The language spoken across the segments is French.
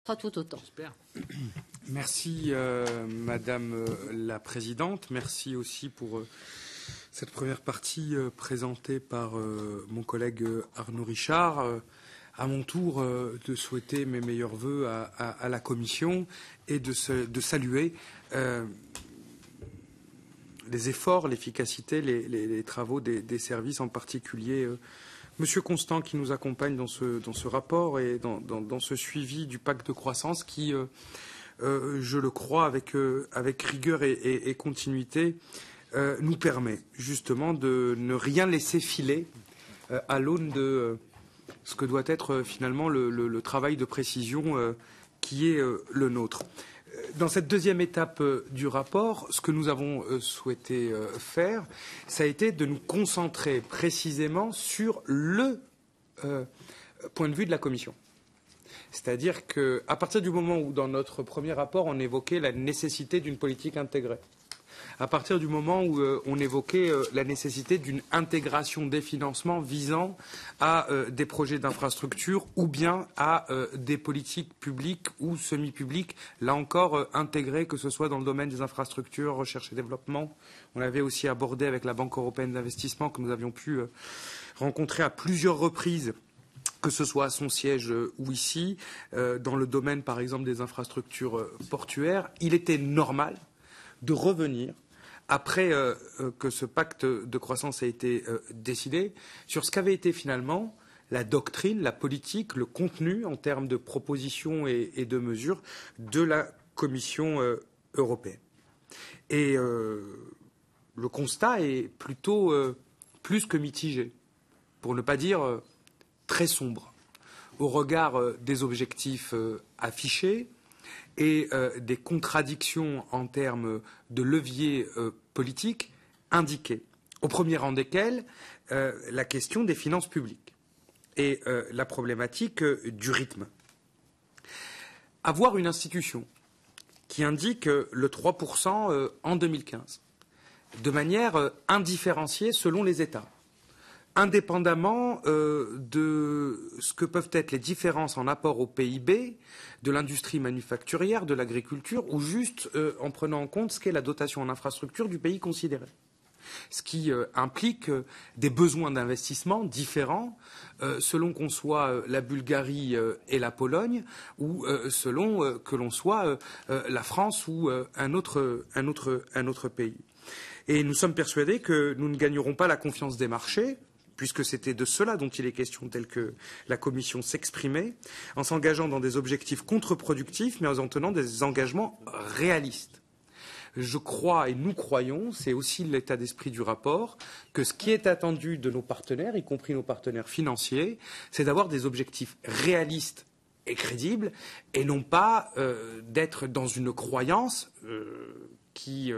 pas tout autant. Merci Madame la Présidente. Merci aussi pour cette première partie présentée par mon collègue Arnaud Richard. À mon tour de souhaiter mes meilleurs vœux à la Commission et de saluer les efforts, l'efficacité, les travaux des services, en particulier Monsieur Constant qui nous accompagne dans ce rapport et dans ce suivi du pacte de croissance qui, je le crois, avec rigueur et continuité, nous permet justement de ne rien laisser filer à l'aune de ce que doit être finalement le travail de précision qui est le nôtre. Dans cette deuxième étape du rapport, ce que nous avons souhaité faire, ça a été de nous concentrer précisément sur le point de vue de la Commission. C'est-à-dire qu'à partir du moment où, dans notre premier rapport, on évoquait la nécessité d'une politique intégrée, à partir du moment où on évoquait la nécessité d'une intégration des financements visant à des projets d'infrastructure ou bien à des politiques publiques ou semi-publiques, là encore intégrées, que ce soit dans le domaine des infrastructures, recherche et développement. On l'avait aussi abordé avec la Banque européenne d'investissement que nous avions pu rencontrer à plusieurs reprises, que ce soit à son siège ou ici, dans le domaine par exemple des infrastructures portuaires. Il était normal de revenir, après que ce pacte de croissance a été décidé, sur ce qu'avait été finalement la doctrine, la politique, le contenu en termes de propositions et de mesures de la Commission européenne. Et le constat est plutôt plus que mitigé, pour ne pas dire très sombre, au regard des objectifs affichés et des contradictions en termes de leviers politiques indiqués, au premier rang desquels la question des finances publiques et la problématique du rythme. Avoir une institution qui indique le 3% en 2015, de manière indifférenciée selon les États, indépendamment de ce que peuvent être les différences en apport au PIB, de l'industrie manufacturière, de l'agriculture, ou juste en prenant en compte ce qu'est la dotation en infrastructure du pays considéré. Ce qui implique des besoins d'investissement différents selon qu'on soit la Bulgarie et la Pologne, ou selon que l'on soit la France ou un autre pays. Et nous sommes persuadés que nous ne gagnerons pas la confiance des marchés, puisque c'était de cela dont il est question, tel que la Commission s'exprimait, en s'engageant dans des objectifs contre-productifs, mais en tenant des engagements réalistes. Je crois, et nous croyons, c'est aussi l'état d'esprit du rapport, que ce qui est attendu de nos partenaires, y compris nos partenaires financiers, c'est d'avoir des objectifs réalistes et crédibles, et non pas d'être dans une croyance qui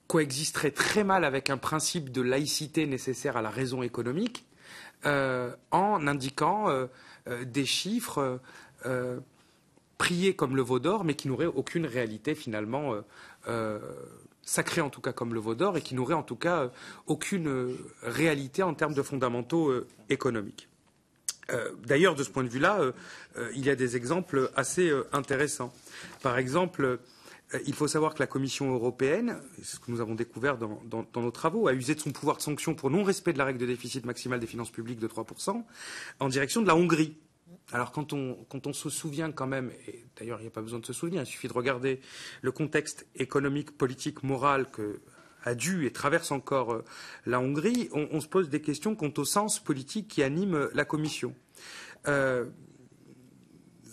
coexisterait très mal avec un principe de laïcité nécessaire à la raison économique, en indiquant des chiffres priés comme le veau d'or, mais qui n'auraient aucune réalité finalement sacrée en tout cas comme le veau d'or, et qui n'auraient en tout cas aucune réalité en termes de fondamentaux économiques. D'ailleurs, de ce point de vue-là, il y a des exemples assez intéressants. Par exemple, il faut savoir que la Commission européenne, c'est ce que nous avons découvert dans nos travaux, a usé de son pouvoir de sanction pour non-respect de la règle de déficit maximal des finances publiques de 3% en direction de la Hongrie. Alors quand on se souvient quand même, et d'ailleurs il n'y a pas besoin de se souvenir, il suffit de regarder le contexte économique, politique, moral que a dû et traverse encore la Hongrie, on se pose des questions quant au sens politique qui anime la Commission.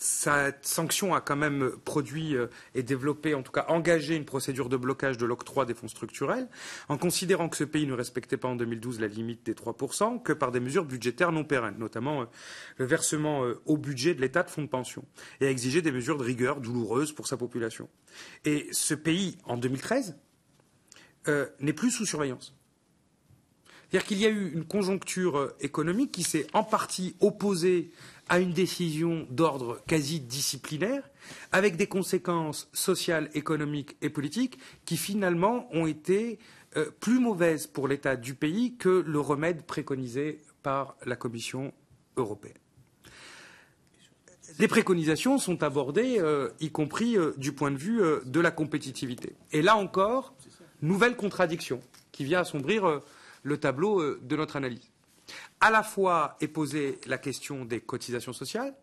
Cette sanction a quand même produit et développé, en tout cas engagé une procédure de blocage de l'octroi des fonds structurels, en considérant que ce pays ne respectait pas en 2012 la limite des 3%, que par des mesures budgétaires non pérennes, notamment le versement au budget de l'État de fonds de pension, et a exigé des mesures de rigueur douloureuses pour sa population. Et ce pays, en 2013, n'est plus sous surveillance. C'est-à-dire qu'il y a eu une conjoncture économique qui s'est en partie opposée à une décision d'ordre quasi disciplinaire, avec des conséquences sociales, économiques et politiques qui finalement ont été plus mauvaises pour l'état du pays que le remède préconisé par la Commission européenne. les préconisations sont abordées, y compris du point de vue de la compétitivité. Et là encore, nouvelle contradiction qui vient assombrir le tableau de notre analyse. À la fois est posée la question des cotisations sociales,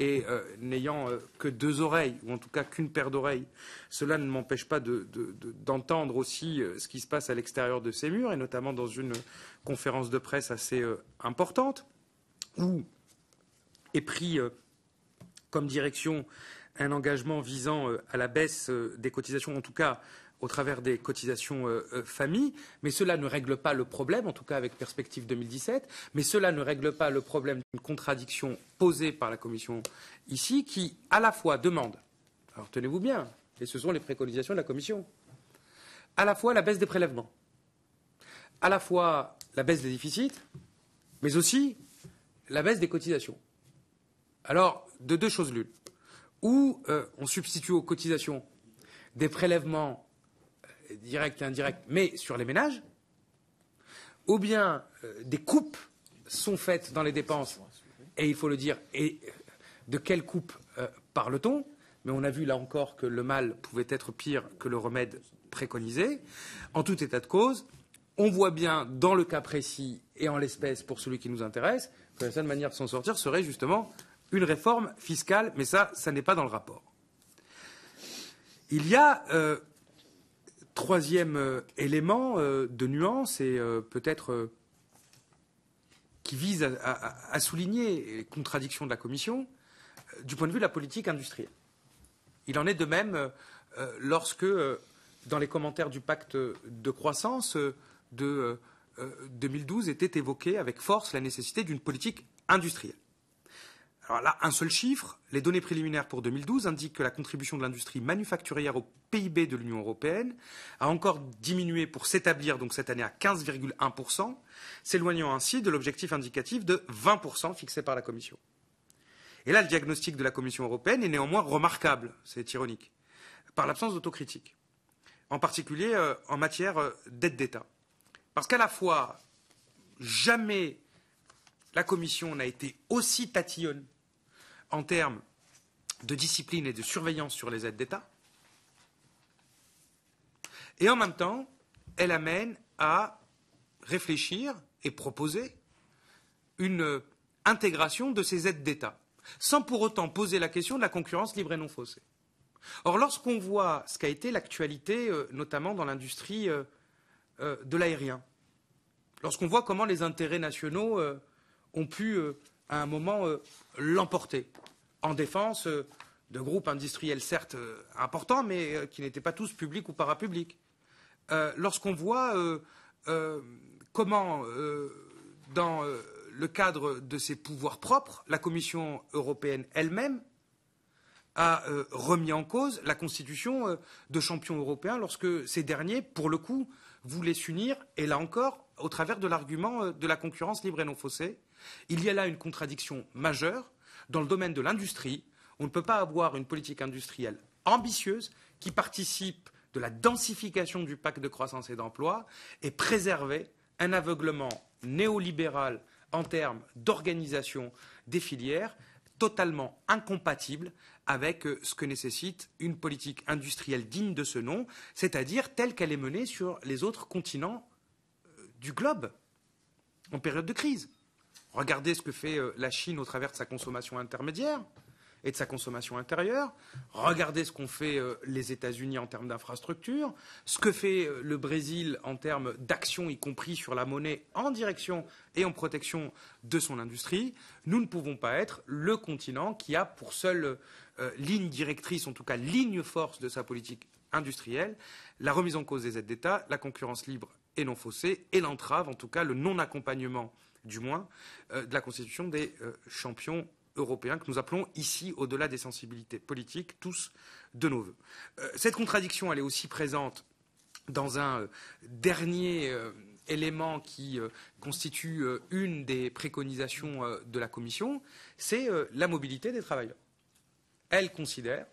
et n'ayant que deux oreilles, ou en tout cas qu'une paire d'oreilles, cela ne m'empêche pas d'entendre aussi ce qui se passe à l'extérieur de ces murs, et notamment dans une conférence de presse assez importante, où est pris comme direction un engagement visant à la baisse des cotisations, en tout cas au travers des cotisations famille, mais cela ne règle pas le problème, en tout cas avec perspective 2017, mais cela ne règle pas le problème d'une contradiction posée par la Commission ici, qui à la fois demande, alors tenez-vous bien, et ce sont les préconisations de la Commission, à la fois la baisse des prélèvements, à la fois la baisse des déficits, mais aussi la baisse des cotisations. Alors, de deux choses l'une, ou on substitue aux cotisations des prélèvements direct et indirect, mais sur les ménages, ou bien des coupes sont faites dans les dépenses, et il faut le dire, et de quelle coupe parle-t-on? Mais on a vu là encore que le mal pouvait être pire que le remède préconisé. En tout état de cause, on voit bien dans le cas précis et en l'espèce pour celui qui nous intéresse que la seule manière de s'en sortir serait justement une réforme fiscale, mais ça n'est pas dans le rapport. Il y a troisième élément de nuance et peut-être qui vise à souligner les contradictions de la Commission du point de vue de la politique industrielle. Il en est de même lorsque, dans les commentaires du pacte de croissance de 2012, était évoquée avec force la nécessité d'une politique industrielle. Alors là, un seul chiffre, les données préliminaires pour 2012 indiquent que la contribution de l'industrie manufacturière au PIB de l'Union européenne a encore diminué pour s'établir donc cette année à 15,1%, s'éloignant ainsi de l'objectif indicatif de 20% fixé par la Commission. Et là, le diagnostic de la Commission européenne est néanmoins remarquable, c'est ironique, par l'absence d'autocritique, en particulier en matière d'aide d'État. Parce qu'à la fois, jamais la Commission n'a été aussi tatillonne en termes de discipline et de surveillance sur les aides d'État. Et en même temps, elle amène à réfléchir et proposer une intégration de ces aides d'État, sans pour autant poser la question de la concurrence libre et non faussée. Or, lorsqu'on voit ce qu'a été l'actualité, notamment dans l'industrie de l'aérien, lorsqu'on voit comment les intérêts nationaux ont pu, à un moment, l'emporter en défense de groupes industriels, certes importants, mais qui n'étaient pas tous publics ou parapublics. Lorsqu'on voit comment, dans le cadre de ses pouvoirs propres, la Commission européenne elle-même a remis en cause la constitution de champions européens lorsque ces derniers, pour le coup, voulaient s'unir, et là encore, au travers de l'argument de la concurrence libre et non faussée. Il y a là une contradiction majeure. Dans le domaine de l'industrie, on ne peut pas avoir une politique industrielle ambitieuse qui participe de la densification du pacte de croissance et d'emploi et préserver un aveuglement néolibéral en termes d'organisation des filières totalement incompatible avec ce que nécessite une politique industrielle digne de ce nom, c'est-à-dire telle qu'elle est menée sur les autres continents du globe en période de crise. Regardez ce que fait la Chine au travers de sa consommation intermédiaire et de sa consommation intérieure. Regardez ce qu'ont fait les États-Unis en termes d'infrastructures, ce que fait le Brésil en termes d'action, y compris sur la monnaie, en direction et en protection de son industrie. Nous ne pouvons pas être le continent qui a pour seule ligne directrice, en tout cas ligne force de sa politique industrielle, la remise en cause des aides d'État, la concurrence libre et non faussée, et l'entrave, en tout cas le non-accompagnement du moins, de la constitution des champions européens que nous appelons ici, au-delà des sensibilités politiques, tous de nos vœux. Cette contradiction, elle est aussi présente dans un dernier élément qui constitue une des préconisations de la Commission, c'est la mobilité des travailleurs. Elle considère,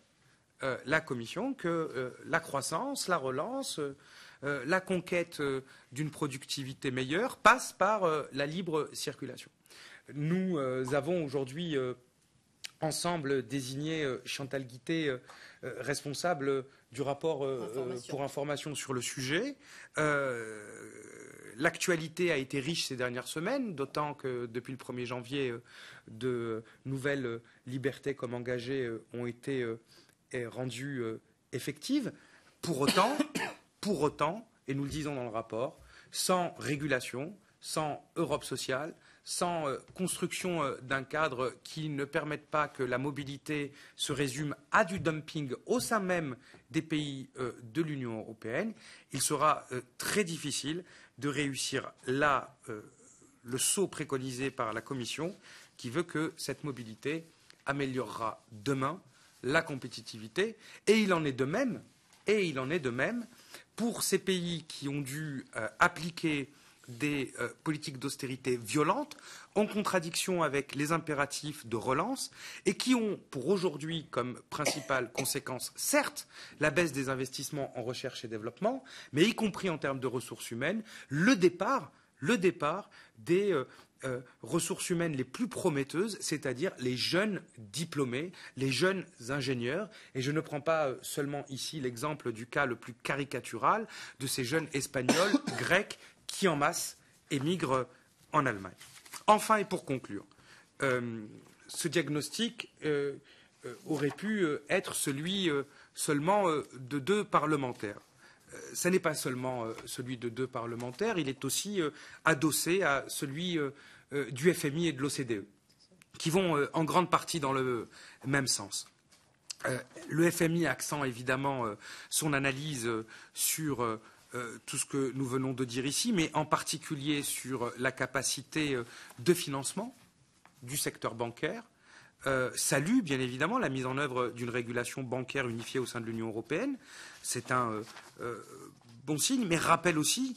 la Commission, que la croissance, la relance, la conquête d'une productivité meilleure passe par la libre circulation. Nous avons aujourd'hui ensemble désigné Chantal Guittet responsable du rapport pour information sur le sujet. L'actualité a été riche ces dernières semaines, d'autant que depuis le 1er janvier, de nouvelles libertés comme engagées ont été rendues effectives. Pour autant, et nous le disons dans le rapport, sans régulation, sans Europe sociale, sans construction d'un cadre qui ne permette pas que la mobilité se résume à du dumping au sein même des pays de l'Union européenne, il sera très difficile de réussir là le saut préconisé par la Commission qui veut que cette mobilité améliorera demain la compétitivité. Et il en est de même pour ces pays qui ont dû appliquer des politiques d'austérité violentes, en contradiction avec les impératifs de relance, et qui ont pour aujourd'hui comme principale conséquence, certes, la baisse des investissements en recherche et développement, mais y compris en termes de ressources humaines, le départ des ressources humaines les plus prometteuses, c'est-à-dire les jeunes diplômés, les jeunes ingénieurs. Et je ne prends pas seulement ici l'exemple du cas le plus caricatural de ces jeunes espagnols, grecs, qui en masse émigrent en Allemagne. Enfin, et pour conclure, ce diagnostic aurait pu être celui seulement de 2 parlementaires. Ce n'est pas seulement celui de 2 parlementaires, il est aussi adossé à celui du FMI et de l'OCDE, qui vont en grande partie dans le même sens. Le FMI accent évidemment son analyse sur tout ce que nous venons de dire ici, mais en particulier sur la capacité de financement du secteur bancaire, salue bien évidemment la mise en œuvre d'une régulation bancaire unifiée au sein de l'Union européenne. C'est un bon signe, mais rappelle aussi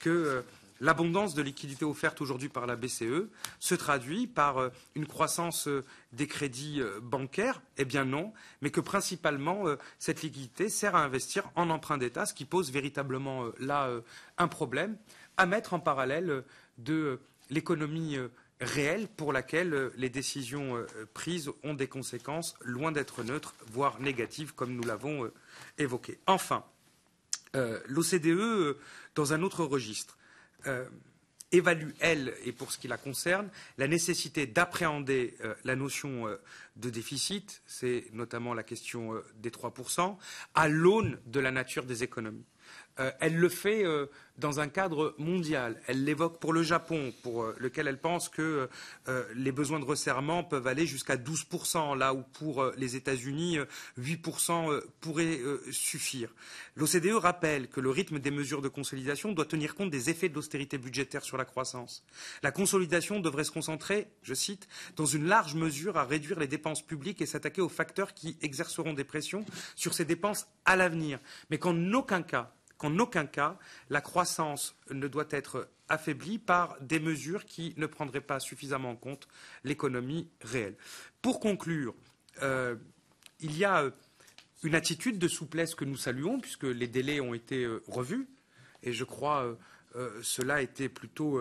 que l'abondance de liquidités offertes aujourd'hui par la BCE se traduit par une croissance des crédits bancaires. Eh bien non, mais que principalement cette liquidité sert à investir en emprunt d'État, ce qui pose véritablement là un problème à mettre en parallèle de l'économie réelle pour laquelle les décisions prises ont des conséquences loin d'être neutres, voire négatives, comme nous l'avons évoqué. Enfin, l'OCDE, dans un autre registre, évalue, elle, et pour ce qui la concerne, la nécessité d'appréhender la notion de déficit, c'est notamment la question des 3%, à l'aune de la nature des économies. Elle le fait dans un cadre mondial. Elle l'évoque pour le Japon, pour lequel elle pense que les besoins de resserrement peuvent aller jusqu'à 12%, là où pour les États-Unis, 8% pourraient suffire. L'OCDE rappelle que le rythme des mesures de consolidation doit tenir compte des effets de l'austérité budgétaire sur la croissance. La consolidation devrait se concentrer, je cite, dans une large mesure à réduire les dépenses publiques et s'attaquer aux facteurs qui exerceront des pressions sur ces dépenses à l'avenir, mais qu'en aucun cas, la croissance ne doit être affaiblie par des mesures qui ne prendraient pas suffisamment en compte l'économie réelle. Pour conclure, il y a une attitude de souplesse que nous saluons, puisque les délais ont été revus, et je crois cela était plutôt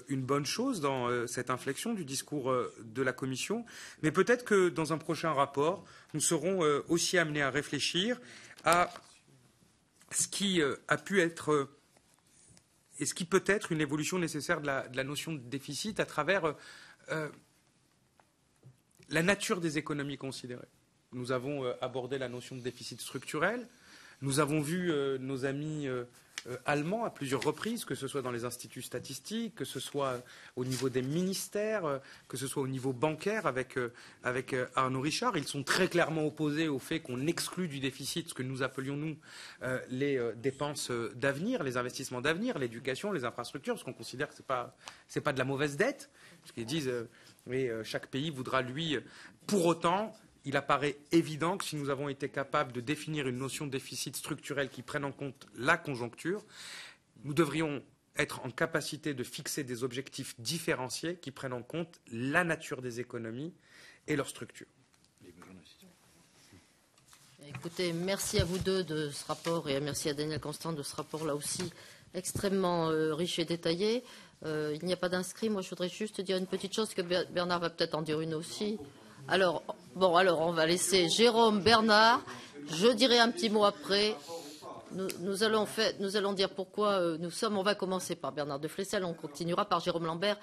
une bonne chose dans cette inflexion du discours de la Commission. Mais peut-être que dans un prochain rapport, nous serons aussi amenés à réfléchir à ce qui a pu être et ce qui peut être une évolution nécessaire de la notion de déficit à travers la nature des économies considérées. Nous avons abordé la notion de déficit structurel. Nous avons vu nos amis allemands à plusieurs reprises, que ce soit dans les instituts statistiques, que ce soit au niveau des ministères, que ce soit au niveau bancaire avec Arnaud Richard. Ils sont très clairement opposés au fait qu'on exclut du déficit ce que nous appelions, nous, les dépenses d'avenir, les investissements d'avenir, l'éducation, les infrastructures, parce qu'on considère que c'est pas de la mauvaise dette, parce qu'ils disent oui, chaque pays voudra, lui, pour autant. Il apparaît évident que si nous avons été capables de définir une notion de déficit structurel qui prenne en compte la conjoncture, nous devrions être en capacité de fixer des objectifs différenciés qui prennent en compte la nature des économies et leur structure. Écoutez, merci à vous deux de ce rapport et merci à Daniel Constant de ce rapport là aussi extrêmement riche et détaillé. Il n'y a pas d'inscrit. Moi, je voudrais juste dire une petite chose que Bernard va peut-être en dire une aussi. Alors, on va laisser Jérôme, Bernard. Je dirai un petit mot après. Nous allons dire pourquoi nous sommes. On va commencer par Bernard de Flessel, on continuera par Jérôme Lambert.